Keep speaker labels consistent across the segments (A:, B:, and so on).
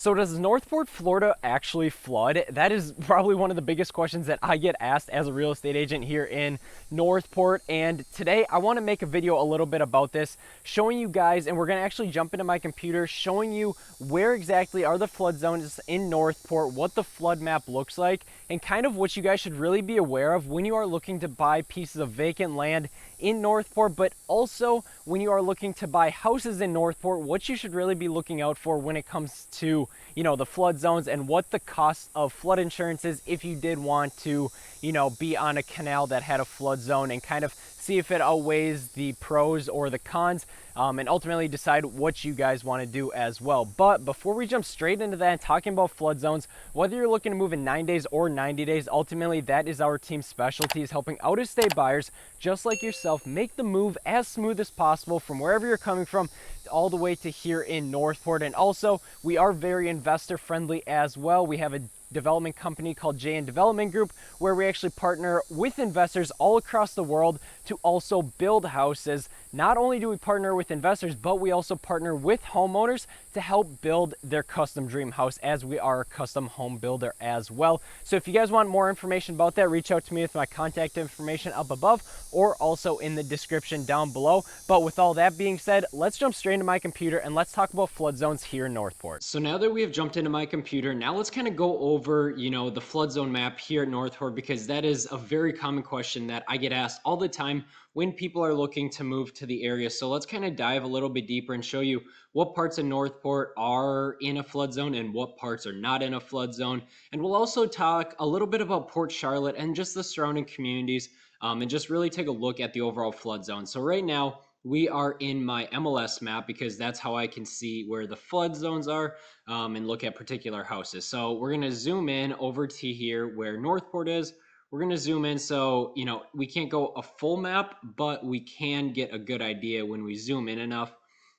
A: So does Northport, Florida actually flood? That is probably one of the biggest questions that I get asked as a real estate agent here in Northport. And today I want to make a video a little bit about this, showing you guys, and we're going to actually jump into my computer, showing you where exactly are the flood zones in Northport, what the flood map looks like, and kind of what you guys should really be aware of when you are looking to buy pieces of vacant land in Northport, but also when you are looking to buy houses in Northport, what you should really be looking out for when it comes to, the flood zones and what the cost of flood insurance is if you did want to, be on a canal that had a flood zone, and kind of see if it outweighs the pros or the cons, and ultimately decide what you guys want to do as well. But before we jump straight into that and talking about flood zones, whether you're looking to move in 9 days or 90 days, ultimately that is our team's specialty, is helping out-of-state buyers just like yourself make the move as smooth as possible from wherever you're coming from all the way to here in Northport. And also, we are very investor friendly as well. We have a development company called JN Development Group, where we actually partner with investors all across the world to also build houses. Not only do we partner with investors, but we also partner with homeowners to help build their custom dream house, as we are a custom home builder as well. So if you guys want more information about that, reach out to me with my contact information up above or also in the description down below. But with all that being said, let's jump straight into my computer and let's talk about flood zones here in Northport. So now that we have jumped into my computer, now let's kind of go over, the flood zone map here at Northport, because that is a very common question that I get asked all the time when people are looking to move to the area. So let's kind of dive a little bit deeper and show you what parts of Northport are in a flood zone and what parts are not in a flood zone. And we'll also talk a little bit about Port Charlotte and just the surrounding communities, and just really take a look at the overall flood zone. So right now, we are in my MLS map because that's how I can see where the flood zones are, and look at particular houses. So we're going to zoom in over to here where Northport is. We're going to zoom in. So, we can't go a full map, but we can get a good idea when we zoom in enough.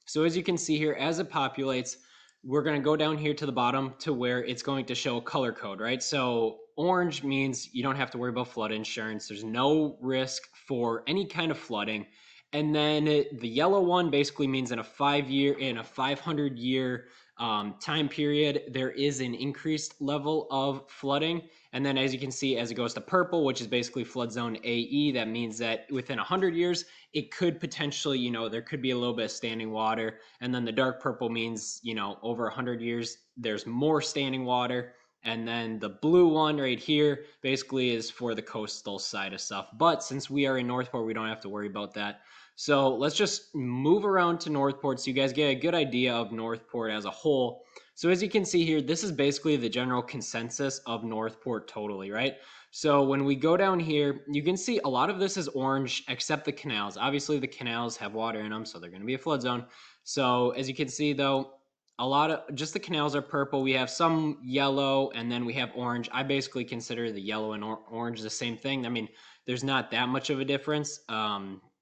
A: So as you can see here, as it populates, we're going to go down here to the bottom to where it's going to show a color code, right? So orange means you don't have to worry about flood insurance. There's no risk for any kind of flooding. And then the yellow one basically means in a 500-year time period, there is an increased level of flooding. And then as you can see, as it goes to purple, which is basically flood zone AE, that means that within 100 years, it could potentially, there could be a little bit of standing water. And then the dark purple means, over 100 years, there's more standing water. And then the blue one right here basically is for the coastal side of stuff. But since we are in Northport, we don't have to worry about that. So let's just move around to Northport so you guys get a good idea of Northport as a whole. So as you can see here, this is basically the general consensus of Northport totally, right? So when we go down here, you can see a lot of this is orange except the canals. Obviously the canals have water in them, so they're going to be a flood zone. So as you can see though, a lot of just the canals are purple. We have some yellow and then we have orange. I basically consider the yellow and orange the same thing. I mean, there's not that much of a difference.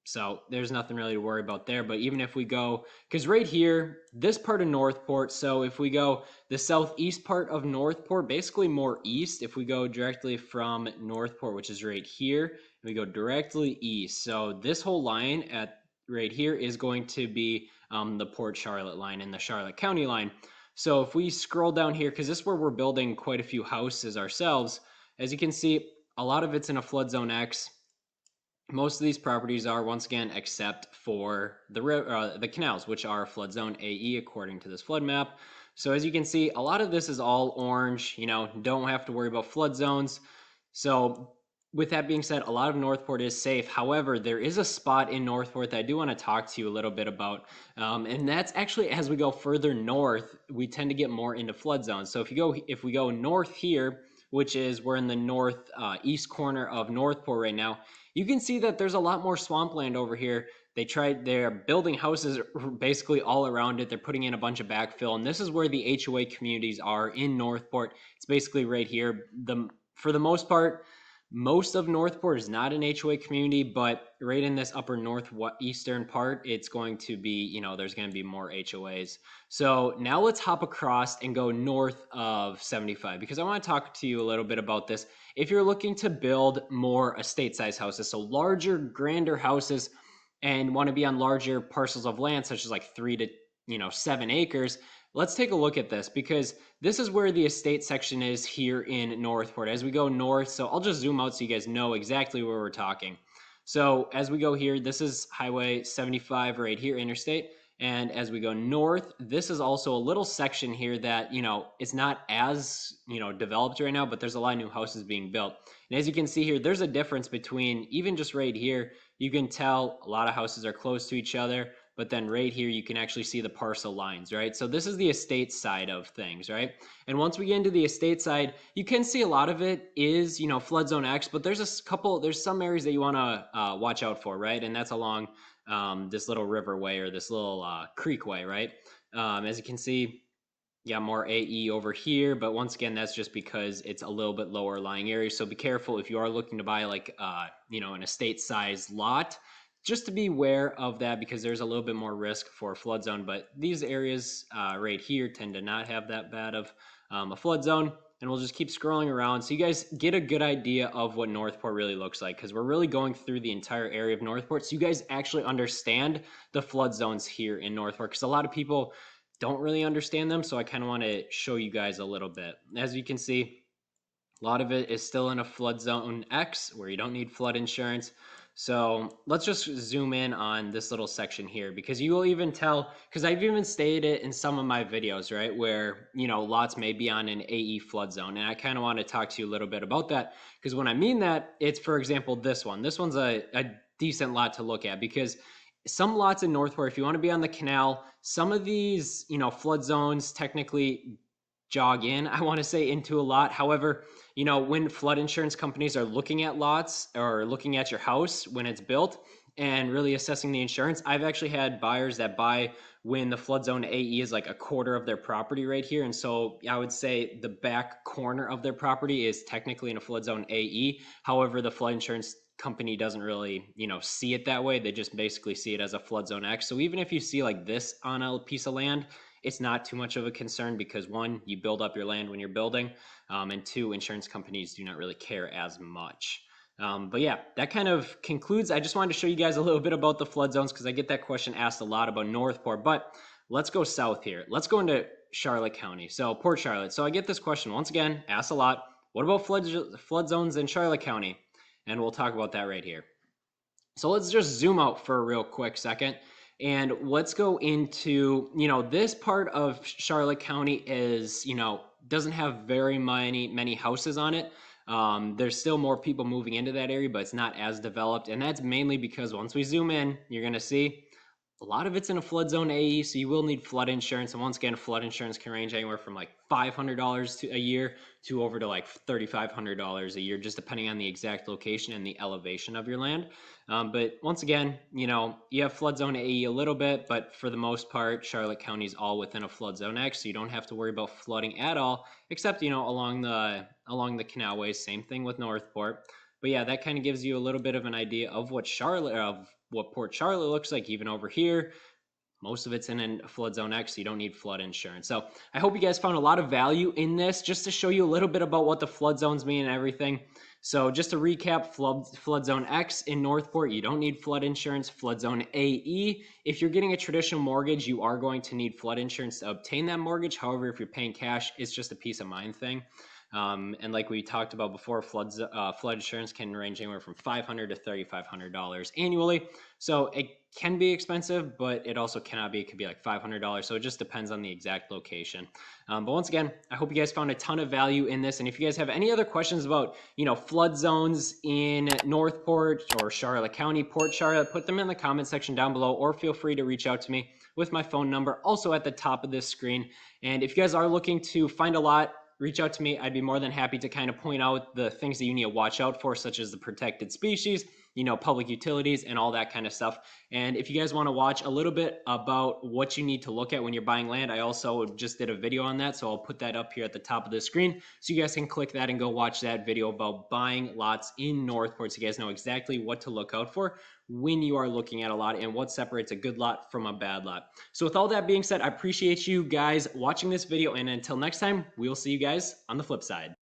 A: So there's nothing really to worry about there. But even if we go, because right here, this part of Northport, so if we go the southeast part of Northport, basically more east, if we go directly from Northport, which is right here, we go directly east. So this whole line at right here is going to be the Port Charlotte line and the Charlotte County line. So if we scroll down here, because this is where we're building quite a few houses ourselves, as you can see, a lot of it's in a flood zone X. Most of these properties are, once again, except for the canals, which are flood zone AE according to this flood map. So as you can see, a lot of this is all orange, don't have to worry about flood zones. So with that being said, a lot of Northport is safe. However, there is a spot in Northport that I do want to talk to you a little bit about. And that's actually as we go further north, we tend to get more into flood zones. So if we go north here, which is we're in the north east corner of Northport right now, you can see that there's a lot more swampland over here. They're building houses basically all around it. They're putting in a bunch of backfill. And this is where the HOA communities are in Northport. It's basically right here. For the most part, most of Northport is not an HOA community, but right in this upper northeastern part, it's going to be, there's going to be more HOAs. So now let's hop across and go north of 75, because I want to talk to you a little bit about this. If you're looking to build more estate-size houses, so larger, grander houses, and want to be on larger parcels of land, such as like 3 to 7 acres,
B: Let's take a look at this because this is where the estate section is here in Northport. As we go north, so I'll just zoom out so you guys know exactly where we're talking. So as we go here, this is Highway 75 right here, interstate. And as we go north, this is also a little section here that, it's not as, developed right now, but there's a lot of new houses being built. And as you can see here, there's a difference between even just right here, you can tell a lot of houses are close to each other. But then right here, you can actually see the parcel lines, right? So this is the estate side of things, right? And once we get into the estate side, you can see a lot of it is, flood zone X, but there's some areas that you want to watch out for, right? And that's along this little riverway or this little creekway, right? As you can see, you got more AE over here, but once again, that's just because it's a little bit lower lying area. So be careful if you are looking to buy like, an estate size lot, just to be aware of that because there's a little bit more risk for a flood zone. But these areas right here tend to not have that bad of a flood zone. And we'll just keep scrolling around so you guys get a good idea of what Northport really looks like because we're really going through the entire area of Northport so you guys actually understand the flood zones here in Northport because a lot of people don't really understand them. So I kind of want to show you guys a little bit. As you can see, a lot of it is still in a flood zone X where you don't need flood insurance. So let's just zoom in on this little section here because you will even tell, because I've even stated it in some of my videos, right, where, lots may be on an AE flood zone. And I kind of want to talk to you a little bit about that because when I mean that, it's, for example, this one. This one's a decent lot to look at because some lots in Northport, if you want to be on the canal, some of these, flood zones technically jog in, I want to say, into a lot. However, when flood insurance companies are looking at lots or looking at your house when it's built and really assessing the insurance, I've actually had buyers that buy when the flood zone AE is like a quarter of their property right here. And so I would say the back corner of their property is technically in a flood zone AE. However, the flood insurance company doesn't really, see it that way. They just basically see it as a flood zone X. So even if you see like this on a piece of land, it's not too much of a concern because one, you build up your land when you're building, and two, insurance companies do not really care as much. But yeah, that kind of concludes. I just wanted to show you guys a little bit about the flood zones because I get that question asked a lot about Northport. But let's go south here. Let's go into Charlotte County. So Port Charlotte. So I get this question once again, asked a lot. What about flood zones in Charlotte County? And we'll talk about that right here. So let's just zoom out for a real quick second. And let's go into, this part of Charlotte County is, doesn't have very many houses on it. There's still more people moving into that area, but it's not as developed. And that's mainly because once we zoom in, you're going to see a lot of it's in a flood zone AE, so you will need flood insurance. And once again, flood insurance can range anywhere from like $500 a year to over to like $3,500 a year, just depending on the exact location and the elevation of your land. But once again, you have flood zone AE a little bit, but for the most part, Charlotte County is all within a flood zone X, so you don't have to worry about flooding at all, except along the canalways. Same thing with Northport. But yeah, that kind of gives you a little bit of an idea of what Port Charlotte looks like. Even over here, most of it's in a flood zone X, so you don't need flood insurance. So I hope you guys found a lot of value in this, just to show you a little bit about what the flood zones mean and everything. So just to recap, flood zone X in Northport, you don't need flood insurance. Flood zone AE, if you're getting a traditional mortgage, you are going to need flood insurance to obtain that mortgage. However, if you're paying cash, it's just a peace of mind thing. And like we talked about before, flood insurance can range anywhere from $500 to $3,500 annually. So it can be expensive, but it also cannot be. It could be like $500. So it just depends on the exact location. But once again, I hope you guys found a ton of value in this. And if you guys have any other questions about, flood zones in Northport or Charlotte County, Port Charlotte, put them in the comment section down below, or feel free to reach out to me with my phone number also at the top of this screen. And if you guys are looking to find a lot, reach out to me. I'd be more than happy to kind of point out the things that you need to watch out for, such as the protected species, public utilities and all that kind of stuff. And if you guys want to watch a little bit about what you need to look at when you're buying land, I also just did a video on that. So I'll put that up here at the top of the screen so you guys can click that and go watch that video about buying lots in Northport so you guys know exactly what to look out for when you are looking at a lot and what separates a good lot from a bad lot. So with all that being said, I appreciate you guys watching this video, and until next time, we'll see you guys on the flip side.